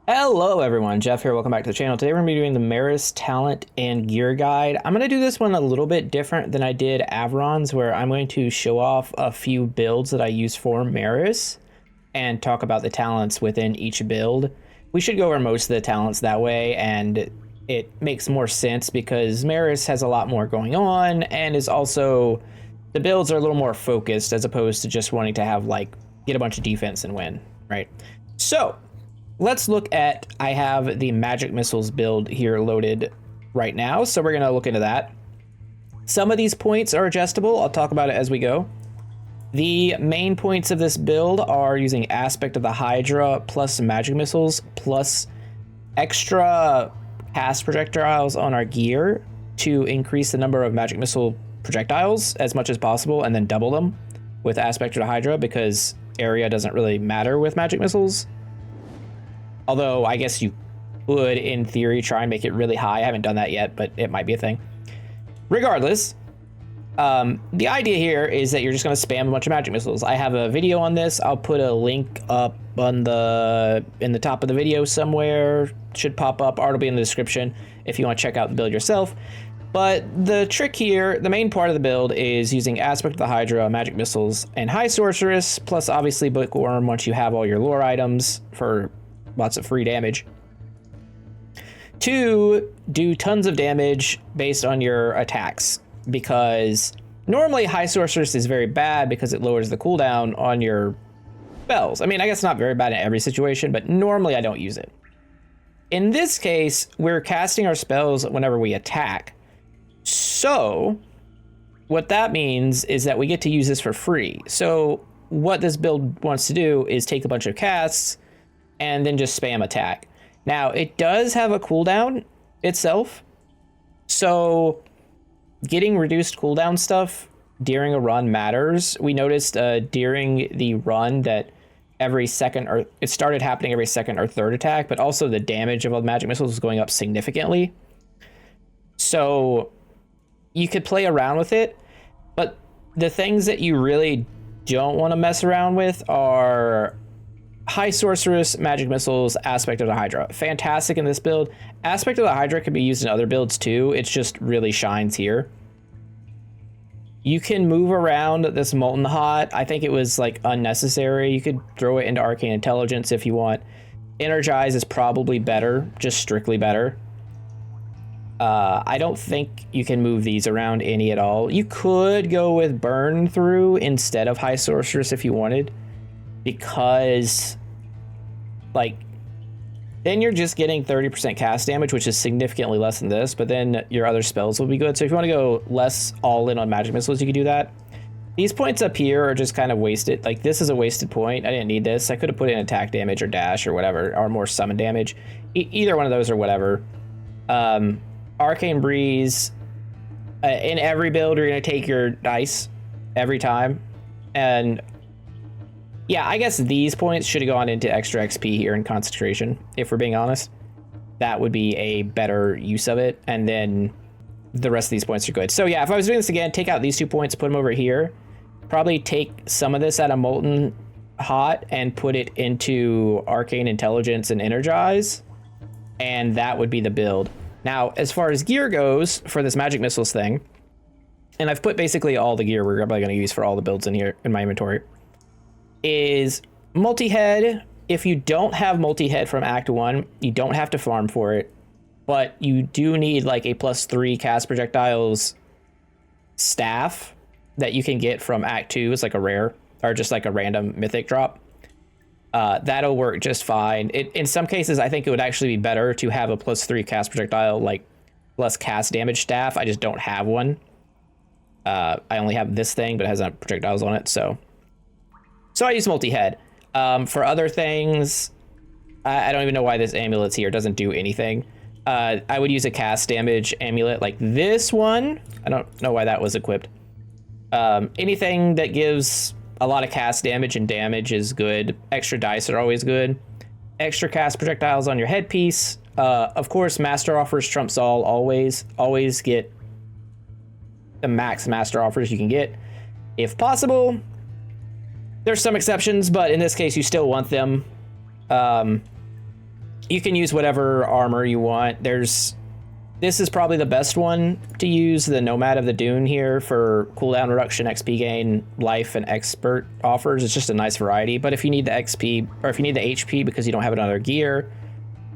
Hello everyone, Jeff here, welcome back to the channel. Today we're going to be doing the Merris talent and gear guide. I'm going to do this one a little bit different than I did Averon's, where I'm going to show off a few builds that I use for Merris and talk about the talents within each build. We should go over most of the talents that way, and it makes more sense because Merris has a lot more going on and is also, the builds are a little more focused as opposed to just wanting to have get a bunch of defense and win, right? So let's look at, I have the magic missiles build here loaded right now, so we're gonna look into that. Some of these points are adjustable. I'll talk about it as we go. The main points of this build are using aspect of the Hydra plus magic missiles plus extra cast projectiles on our gear to increase the number of magic missile projectiles as much as possible and then double them with aspect of the Hydra, because area doesn't really matter with magic missiles. Although I guess you could, in theory, try and make it really high. I haven't done that yet, but it might be a thing. Regardless, the idea here is that you're just going to spam a bunch of magic missiles. I have a video on this. I'll put a link up on in the top of the video somewhere. Should pop up, or it'll be in the description if you want to check out the build yourself. But the trick here, the main part of the build, is using aspect of the Hydra, magic missiles, and high sorceress, plus obviously bookworm once you have all your lore items for lots of free damage, to do tons of damage based on your attacks, because normally high sorceress is very bad because it lowers the cooldown on your spells. I mean, I guess not very bad in every situation, but normally I don't use it. In this case, we're casting our spells whenever we attack, so what that means is that we get to use this for free. So what this build wants to do is take a bunch of casts and then just spam attack. Now, it does have a cooldown itself, so getting reduced cooldown stuff during a run matters. We noticed during the run that every second, or it started happening every second or third attack, but also the damage of all the magic missiles was going up significantly. So you could play around with it, but the things that you really don't want to mess around with are high sorceress, magic missiles, aspect of the Hydra. Fantastic in this build. Aspect of the Hydra can be used in other builds too. It just really shines here. You can move around this molten hot. I think it was unnecessary. You could throw it into arcane intelligence if you want. Energize is probably better, just strictly better. I don't think you can move these around any at all. You could go with burn through instead of high sorceress if you wanted, because then you're just getting 30% cast damage, which is significantly less than this, but then your other spells will be good. So if you want to go less all in on magic missiles, you can do that. These points up here are just kind of wasted. This is a wasted point. I didn't need this. I could have put in attack damage or dash or whatever, or more summon damage. Either one of those or whatever. Arcane breeze. In every build, you're going to take your dice every time. And yeah, I guess these points should have gone into extra XP here in concentration, if we're being honest. That would be a better use of it, and then the rest of these points are good. So yeah, if I was doing this again, take out these 2 points, put them over here. Probably take some of this out of Molten Hot and put it into Arcane Intelligence and Energize, and that would be the build. Now, as far as gear goes for this Magic Missiles thing, and I've put basically all the gear we're probably going to use for all the builds in here in my inventory, is multi-head. If you don't have multi-head from Act 1, you don't have to farm for it, but you do need a +3 cast projectiles staff that you can get from Act 2. It's a rare, or just a random mythic drop. That'll work just fine. In some cases, I think it would actually be better to have a +3 cast projectile, plus cast damage staff. I just don't have one. I only have this thing, but it has projectiles on it, so I use multi-head. For other things, I don't even know why this amulet's here. It doesn't do anything. I would use a cast damage amulet like this one. I don't know why that was equipped. Anything that gives a lot of cast damage and damage is good. Extra dice are always good. Extra cast projectiles on your headpiece. Of course, master offers trumps all, always. Always get the max master offers you can get, if possible. There's some exceptions, but in this case, you still want them. You can use whatever armor you want. This is probably the best one to use, the Nomad of the Dune here for cooldown reduction, XP gain, life, and expert offers. It's just a nice variety. But if you need the XP, or if you need the HP because you don't have another gear,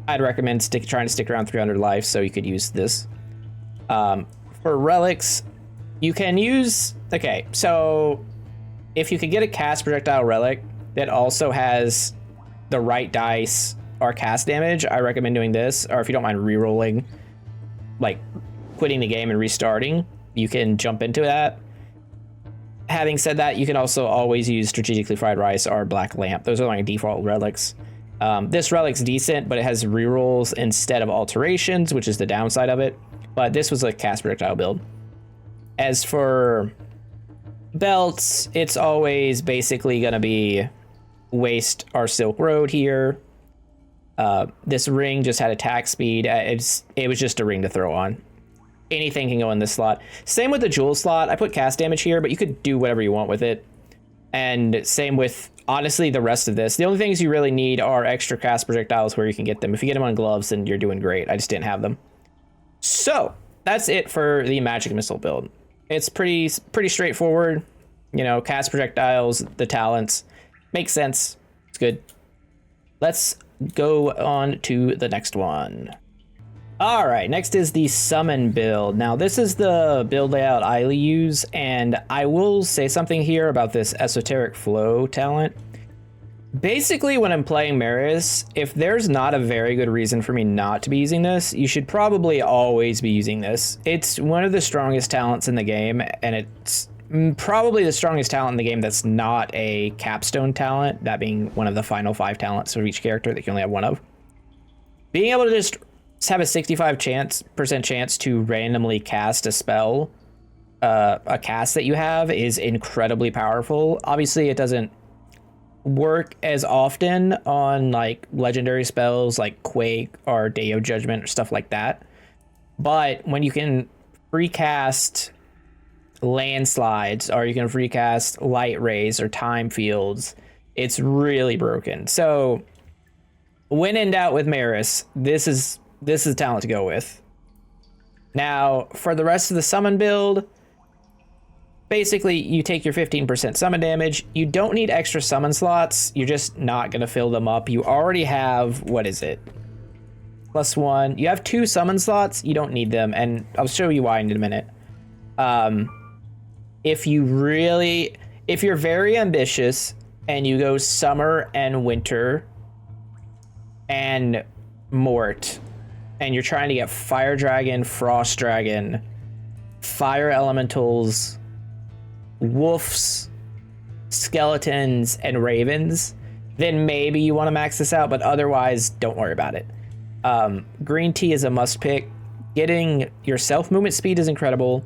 I'd recommend trying to stick around 300 life, so you could use this. For relics, you can use... Okay, so if you could get a cast projectile relic that also has the right dice or cast damage, I recommend doing this. Or if you don't mind re-rolling, like quitting the game and restarting, you can jump into that. Having said that, you can also always use strategically fried rice or black lamp. Those are my default relics. This relic's decent, but it has rerolls instead of alterations, which is the downside of it. But this was a cast projectile build. As for belts, it's always basically going to be waste or silk road here. This ring just had attack speed. It was just a ring to throw on. Anything can go in this slot. Same with the jewel slot. I put cast damage here, but you could do whatever you want with it. And same with, honestly, the rest of this. The only things you really need are extra cast projectiles where you can get them. If you get them on gloves, then you're doing great. I just didn't have them. So that's it for the magic missile build. It's pretty straightforward. You know, cast projectiles, the talents. Makes sense. It's good. Let's go on to the next one. All right, next is the summon build. Now, this is the build layout I use, and I will say something here about this esoteric flow talent. Basically, when I'm playing Merris, if there's not a very good reason for me not to be using this, you should probably always be using this. It's one of the strongest talents in the game, and it's probably the strongest talent in the game that's not a capstone talent, that being one of the final 5 talents of each character that you can only have one of. Being able to just have a 65% chance to randomly cast a spell, a cast that you have, is incredibly powerful. Obviously, it doesn't work as often on like legendary spells like Quake or Day of Judgment or stuff like that. But when you can free cast landslides, or you can free cast light rays or time fields, it's really broken. So when in doubt with Merris, this is the talent to go with. Now for the rest of the summon build, basically you take your 15% summon damage. You don't need extra summon slots. You're just not going to fill them up. You already have, what is it, +1. You have 2 summon slots. You don't need them, and I'll show you why in a minute. If you're very ambitious and you go summer and winter and mort, and you're trying to get fire dragon, frost dragon, fire elementals, wolves, skeletons, and ravens, then maybe you want to max this out, but otherwise don't worry about it. Green tea is a must pick. Getting your self movement speed is incredible,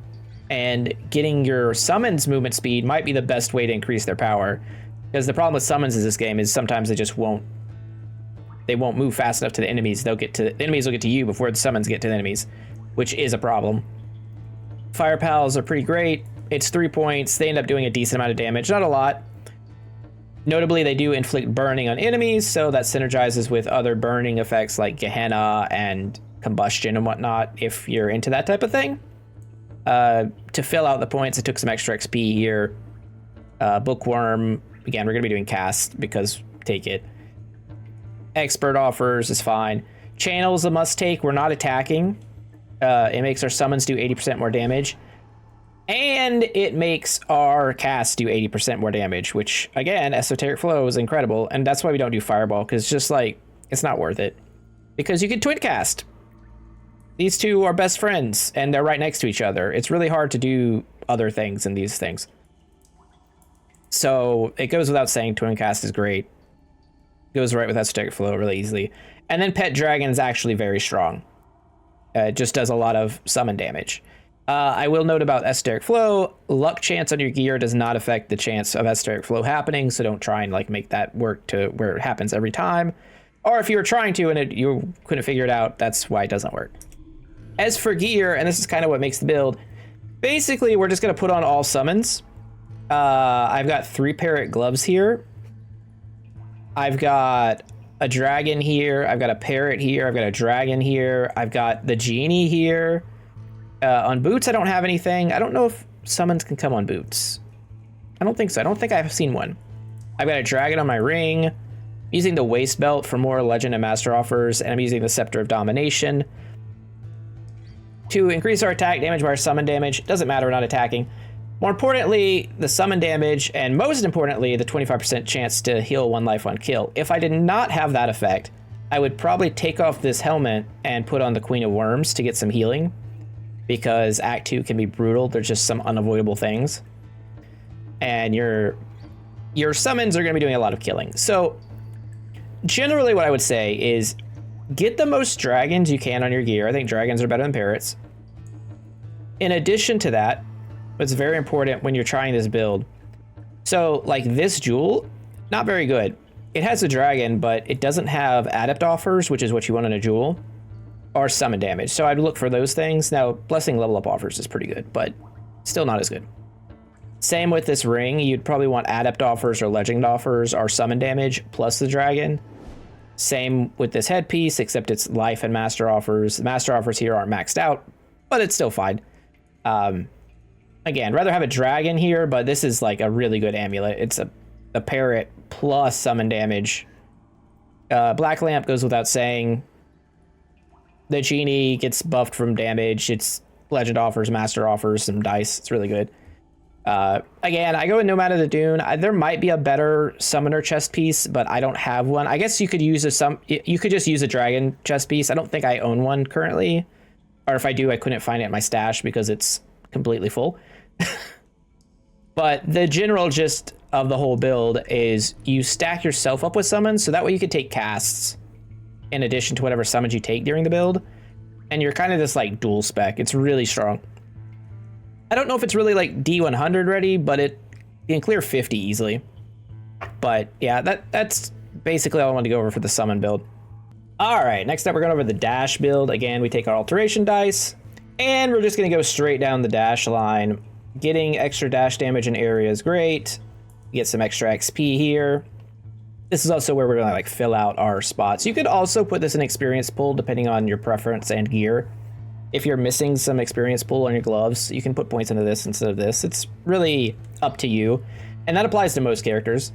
and getting your summons movement speed might be the best way to increase their power, because the problem with summons in this game is sometimes they won't move fast enough to the enemies. The enemies will get to you before the summons get to the enemies, which is a problem. Fire pals are pretty great. It's 3 points. They end up doing a decent amount of damage, not a lot. Notably, they do inflict burning on enemies, so that synergizes with other burning effects like Gehenna and combustion and whatnot, if you're into that type of thing. To fill out the points, it took some extra XP here. Bookworm, again, we're going to be doing cast because take it. Expert offers is fine. Channel is a must take. We're not attacking. It makes our summons do 80% more damage. And it makes our cast do 80% more damage, which, again, Esoteric Flow is incredible. And that's why we don't do Fireball, because just like, it's not worth it. Because you can twin cast. These two are best friends, and they're right next to each other. It's really hard to do other things in these things. So it goes without saying, twin cast is great. Goes right with Esoteric Flow really easily. And then Pet Dragon is actually very strong. It just does a lot of summon damage. I will note about Esoteric Flow, luck chance on your gear does not affect the chance of Esoteric Flow happening, so don't try and like make that work to where it happens every time. Or if you were trying to and you couldn't figure it out, that's why it doesn't work. As for gear, and this is kind of what makes the build, basically we're just going to put on all summons. I've got 3 parrot gloves here. I've got a dragon here. I've got a parrot here. I've got a dragon here. I've got the genie here. On boots, I don't have anything. I don't know if summons can come on boots. I don't think so. I don't think I've seen one. I've got a dragon on my ring. I'm using the waist belt for more legend and master offers, and I'm using the scepter of domination to increase our attack damage by our summon damage. Doesn't matter, we're not attacking. More importantly, the summon damage, and most importantly, the 25% chance to heal 1 life on kill. If I did not have that effect, I would probably take off this helmet and put on the Queen of Worms to get some healing, because Act 2 can be brutal. There's just some unavoidable things. And your summons are going to be doing a lot of killing. So generally what I would say is get the most dragons you can on your gear. I think dragons are better than parrots. In addition to that, what's very important when you're trying this build, so like this jewel, not very good. It has a dragon, but it doesn't have adept offers, which is what you want in a jewel, or summon damage. So I'd look for those things. Now, blessing level up offers is pretty good, but still not as good. Same with this ring. You'd probably want adept offers or legend offers or summon damage plus the dragon. Same with this headpiece, except it's life and master offers. The master offers here aren't maxed out, but it's still fine. Again, rather have a dragon here, but this is like a really good amulet. It's a parrot plus summon damage. Black lamp goes without saying. The genie gets buffed from damage. It's legend offers, master offers, some dice. It's really good. Again, I go with Nomad of the Dune. There might be a better summoner chest piece, but I don't have one. I guess you could use you could just use a dragon chest piece. I don't think I own one currently, or if I do, I couldn't find it in my stash because it's completely full. But the general gist of the whole build is you stack yourself up with summons, so that way you can take casts in addition to whatever summons you take during the build, and you're kind of this like dual spec. It's really strong. I don't know if it's really like D100 ready, but it can clear 50 easily. But yeah, that's basically all I wanted to go over for the summon build. All right, next up we're going over the dash build. Again, we take our alteration dice, and we're just going to go straight down the dash line. Getting extra dash damage in area is great. Get some extra XP here. This is also where we're going to like fill out our spots. You could also put this in experience pool depending on your preference and gear. If you're missing some experience pool on your gloves, you can put points into this instead of this. It's really up to you. And that applies to most characters.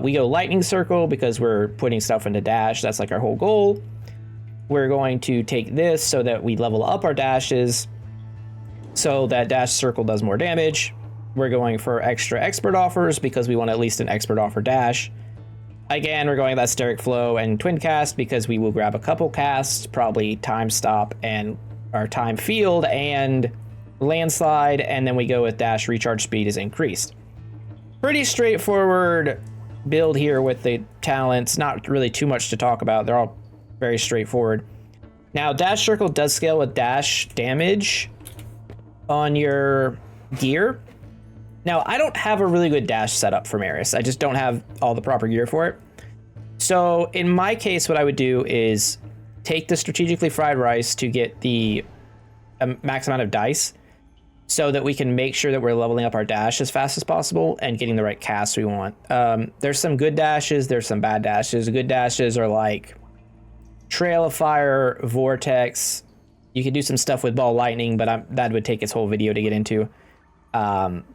We go lightning circle because we're putting stuff into dash. That's like our whole goal. We're going to take this so that we level up our dashes, so that dash circle does more damage. We're going for extra expert offers because we want at least an expert offer dash. Again, we're going that steric flow and twin cast because we will grab a couple casts, probably time stop and our time field and landslide, and then we go with dash recharge speed is increased. Pretty straightforward build here with the talents. Not really too much to talk about. They're all very straightforward. Now, dash circle does scale with dash damage on your gear. Now, I don't have a really good dash setup for Merris. I just don't have all the proper gear for it. So in my case, what I would do is take the strategically fried rice to get the max amount of dice so that we can make sure that we're leveling up our dash as fast as possible and getting the right cast we want. There's some good dashes. There's some bad dashes. Good dashes are like Trail of Fire, Vortex. You could do some stuff with Ball Lightning, but that would take its whole video to get into.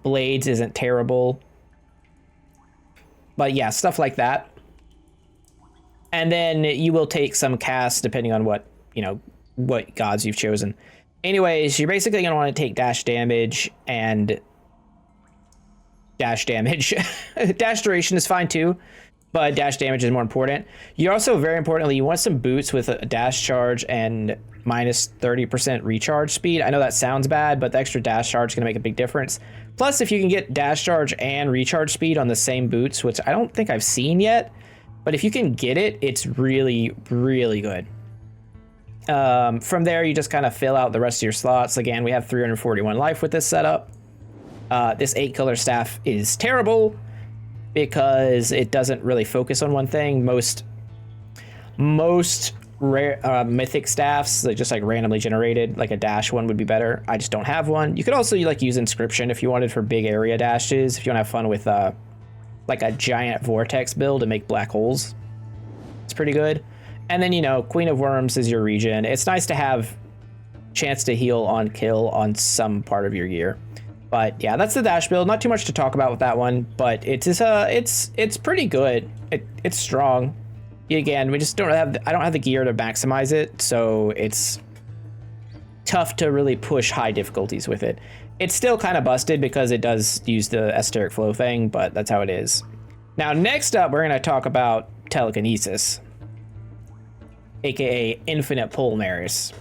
Blades isn't terrible. But yeah, stuff like that. And then you will take some casts depending on what gods you've chosen. Anyways, you're basically going to want to take dash damage and dash damage. Dash duration is fine too, but dash damage is more important. You also, very importantly, you want some boots with a dash charge and minus 30% recharge speed. I know that sounds bad, but the extra dash charge is going to make a big difference. Plus, if you can get dash charge and recharge speed on the same boots, which I don't think I've seen yet, but if you can get it, it's really, really good. From there, you just kind of fill out the rest of your slots. Again, we have 341 life with this setup. This 8-color staff is terrible because it doesn't really focus on one thing. Most rare mythic staffs, like just like randomly generated, like a dash one would be better. I just don't have one. You could also like use inscription if you wanted for big area dashes. If you want to have fun with like a giant vortex build and make black holes. pretty good. And then, you know, Queen of Worms is your regen. It's nice to have chance to heal on kill on some part of your gear. But yeah, that's the dash build. Not too much to talk about with that one, but it's pretty good. It's strong. Again, we just I don't have the gear to maximize it, so it's tough to really push high difficulties with it. It's still kind of busted because it does use the esoteric flow thing, but that's how it is. Now, next up, we're going to talk about telekinesis, aka infinite pull Merris.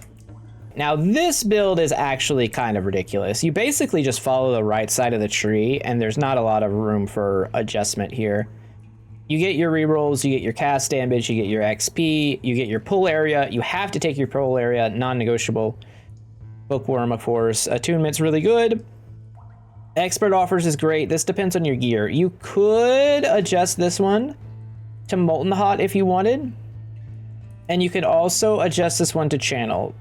Now, this build is actually kind of ridiculous. You basically just follow the right side of the tree, and there's not a lot of room for adjustment here. You get your rerolls, you get your cast damage, you get your XP, you get your pull area. You have to take your pull area, non-negotiable. Bookworm, of course. Attunement's really good. Expert offers is great. This depends on your gear. You could adjust this one to Molten Hot if you wanted. And you could also adjust this one to Channel.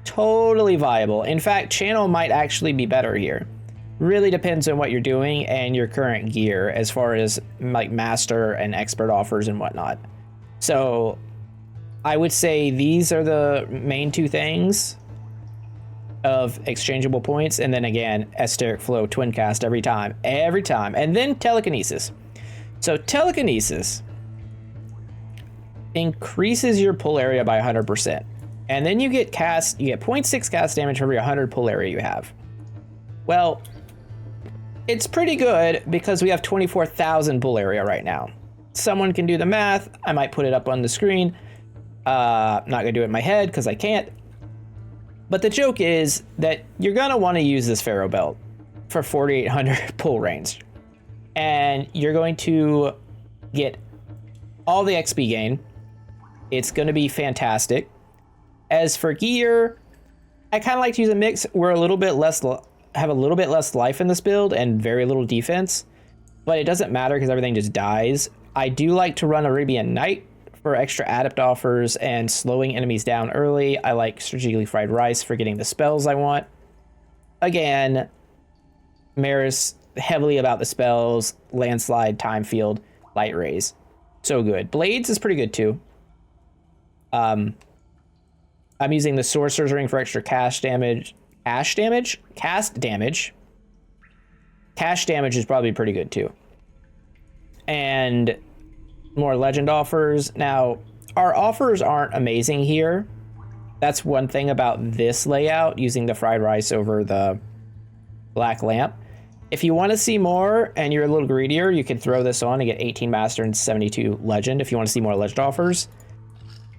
Totally viable. In fact, Channel might actually be better here. Really depends on what you're doing and your current gear as far as like Master and Expert offers and whatnot. So I would say these are the main two things of exchangeable points. And then again, Esoteric Flow, Twin Cast every time. And then Telekinesis. So Telekinesis increases your pull area by 100%. And then you get 0.6 cast damage for every 100 pull area you have. Well, it's pretty good because we have 24,000 pull area right now. Someone can do the math. I might put it up on the screen. I'm not gonna do it in my head because I can't. But the joke is that you're gonna want to use this Pharaoh Belt for 4,800 pull range. And you're going to get all the XP gain. It's gonna be fantastic. As for gear, I kind of like to use a mix. We're have a little bit less life in this build and very little defense, but it doesn't matter because everything just dies. I do like to run Arabian Night for extra adept offers and slowing enemies down early. I like strategically fried rice for getting the spells I want. Again, Merris heavily about the spells, landslide, time field, light rays. So good. Blades is pretty good too. I'm using the Sorcerer's Ring for extra cast damage. Cash damage is probably pretty good too. And more legend offers. Now, our offers aren't amazing here. That's one thing about this layout, using the fried rice over the black lamp. If you want to see more and you're a little greedier, you can throw this on and get 18 master and 72 legend if you want to see more legend offers.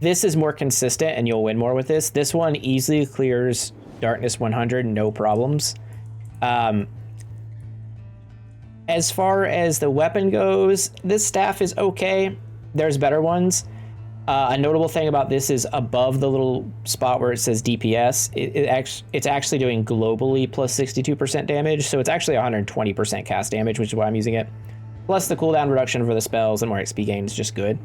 This is more consistent and you'll win more with this. This one easily clears Darkness 100, no problems. As far as the weapon goes, this staff is okay. There's better ones. A notable thing about this is above the little spot where it says DPS, it's actually doing globally plus 62% damage, so it's actually 120% cast damage, which is why I'm using it. Plus the cooldown reduction for the spells and more XP gain is just good.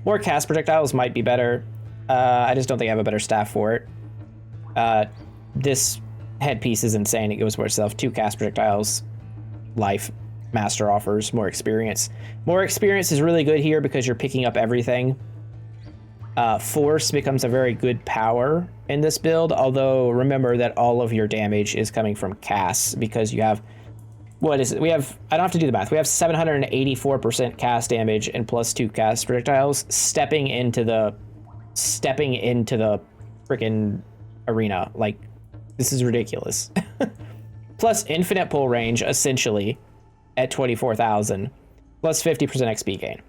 More cast projectiles might be better. I just don't think I have a better staff for it. This headpiece is insane. It goes for itself. 2 cast projectiles, life, master offers, more experience. More experience is really good here because you're picking up everything. Force becomes a very good power in this build, although remember that all of your damage is coming from casts because you have, what is it? I don't have to do the math. We have 784% cast damage and plus 2 cast projectiles stepping into the freaking arena. Like, this is ridiculous. Plus infinite pull range, essentially, at 24,000, plus 50% XP gain.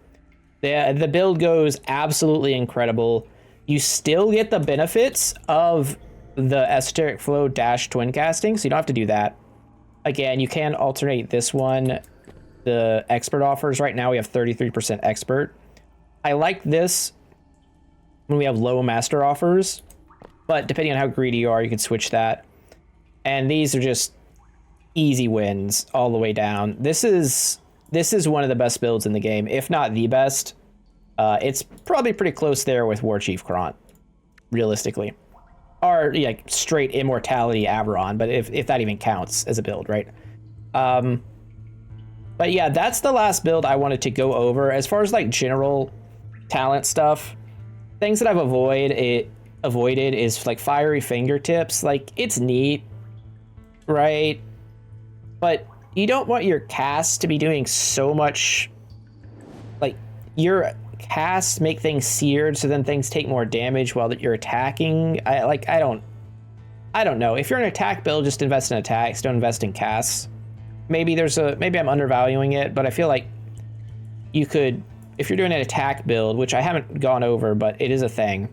The build goes absolutely incredible. You still get the benefits of the Esoteric Flow dash twin casting, so you don't have to do that. Again, you can alternate this one. The expert offers, right now we have 33% expert. I like this when we have low master offers, but depending on how greedy you are, you can switch that. And these are just easy wins all the way down. This is one of the best builds in the game, if not the best. It's probably pretty close there with War Chief Krant, realistically. Or like straight Immortality Averon, but if that even counts as a build, right? But yeah, that's the last build I wanted to go over. As far as like general talent stuff, things that I've avoided is like fiery fingertips. Like, it's neat, right? But you don't want your casts to be doing so much, like, your casts make things seared, so then things take more damage while you're attacking. I don't know. If you're an attack build, just invest in attacks, don't invest in casts. Maybe I'm undervaluing it, but I feel like you could, if you're doing an attack build, which I haven't gone over, but it is a thing.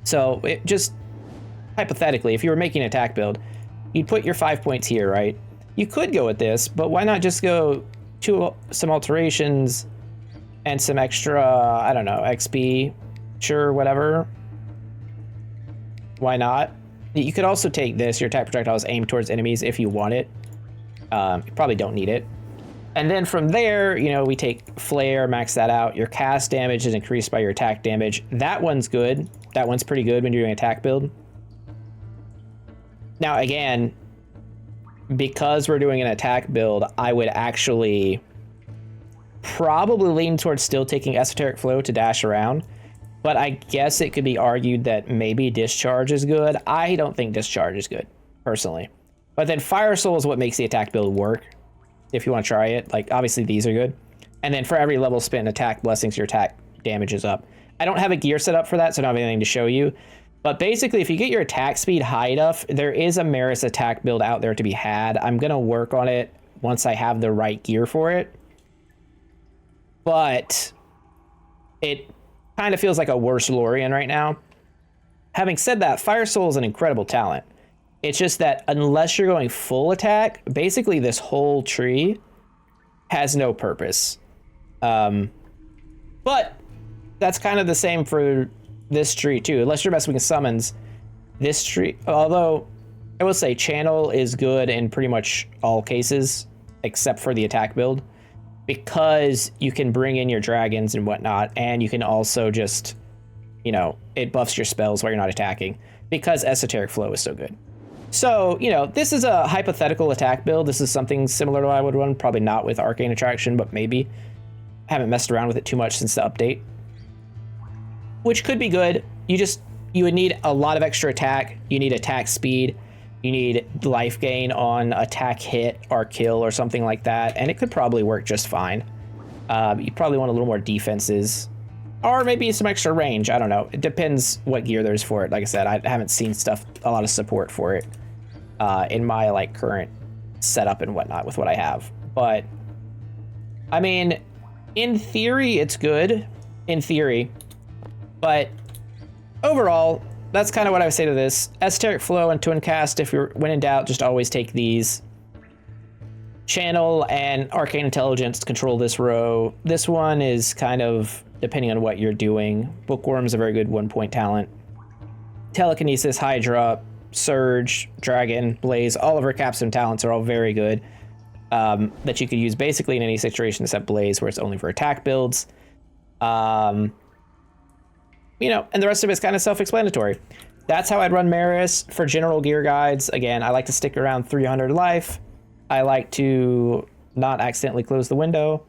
So it just, hypothetically, if you were making an attack build, you'd put your 5 points here, right? You could go with this, but why not just go to some alterations and some extra, I don't know, XP, sure, whatever. Why not? You could also take this, your attack projectiles aimed towards enemies if you want it. You probably don't need it. And then from there, you know, we take flare, max that out. Your cast damage is increased by your attack damage. That one's good. That one's pretty good when you're doing attack build. Now, again, because we're doing an attack build, I would actually probably lean towards still taking Esoteric Flow to dash around. But I guess it could be argued that maybe Discharge is good. I don't think Discharge is good, personally. But then Fire Soul is what makes the attack build work, if you want to try it. Like, obviously these are good. And then for every level spent in attack blessings, your attack damage is up. I don't have a gear set up for that, so I don't have anything to show you. But basically, if you get your attack speed high enough, there is a Merris attack build out there to be had. I'm going to work on it once I have the right gear for it. But it kind of feels like a worse Lorien right now. Having said that, Fire Soul is an incredible talent. It's just that unless you're going full attack, basically this whole tree has no purpose. But that's kind of the same for this tree too. Unless you're messing with summons, this tree, although I will say channel is good in pretty much all cases, except for the attack build, because you can bring in your dragons and whatnot, and you can also just, you know, it buffs your spells while you're not attacking, because Esoteric Flow is so good. So, you know, this is a hypothetical attack build. This is something similar to what I would run, probably not with Arcane Attraction, but maybe. Haven't messed around with it too much since the update, which could be good. You would need a lot of extra attack. You need attack speed. You need life gain on attack hit or kill or something like that, and it could probably work just fine. You probably want a little more defenses, or maybe some extra range. I don't know. It depends what gear there's for it. Like I said, I haven't seen a lot of support for it in my like current setup and whatnot with what I have. But I mean, in theory, it's good. In theory. But overall, that's kind of what I would say to this. Esoteric Flow and Twin Cast, when in doubt, just always take these. Channel and Arcane Intelligence control this row. This one is kind of depending on what you're doing. Bookworm's a very good 1-point talent. Telekinesis, Hydra, Surge, Dragon, Blaze, all of our capstone talents are all very good. That you could use basically in any situation except Blaze, where it's only for attack builds. You know, and the rest of it's kind of self-explanatory. That's how I'd run Merris. For general gear guides, again, I like to stick around 300 life. I like to not accidentally close the window.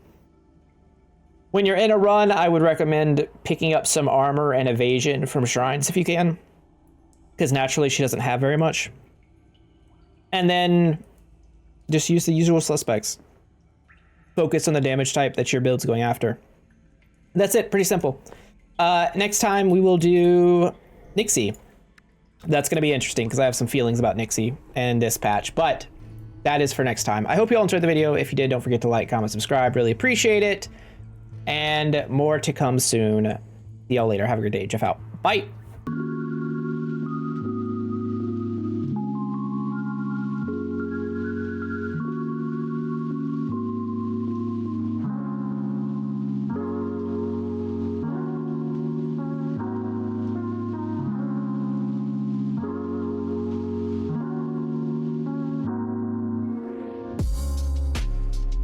When you're in a run, I would recommend picking up some armor and evasion from shrines if you can, because naturally she doesn't have very much. And then just use the usual suspects. Focus on the damage type that your build's going after. That's it, pretty simple. Next time we will do Nixie. That's going to be interesting because I have some feelings about Nixie and this patch, but that is for next time. I hope you all enjoyed the video. If you did, don't forget to like, comment, subscribe. Really appreciate it. And more to come soon. See y'all later. Have a good day. Jeff out. Bye.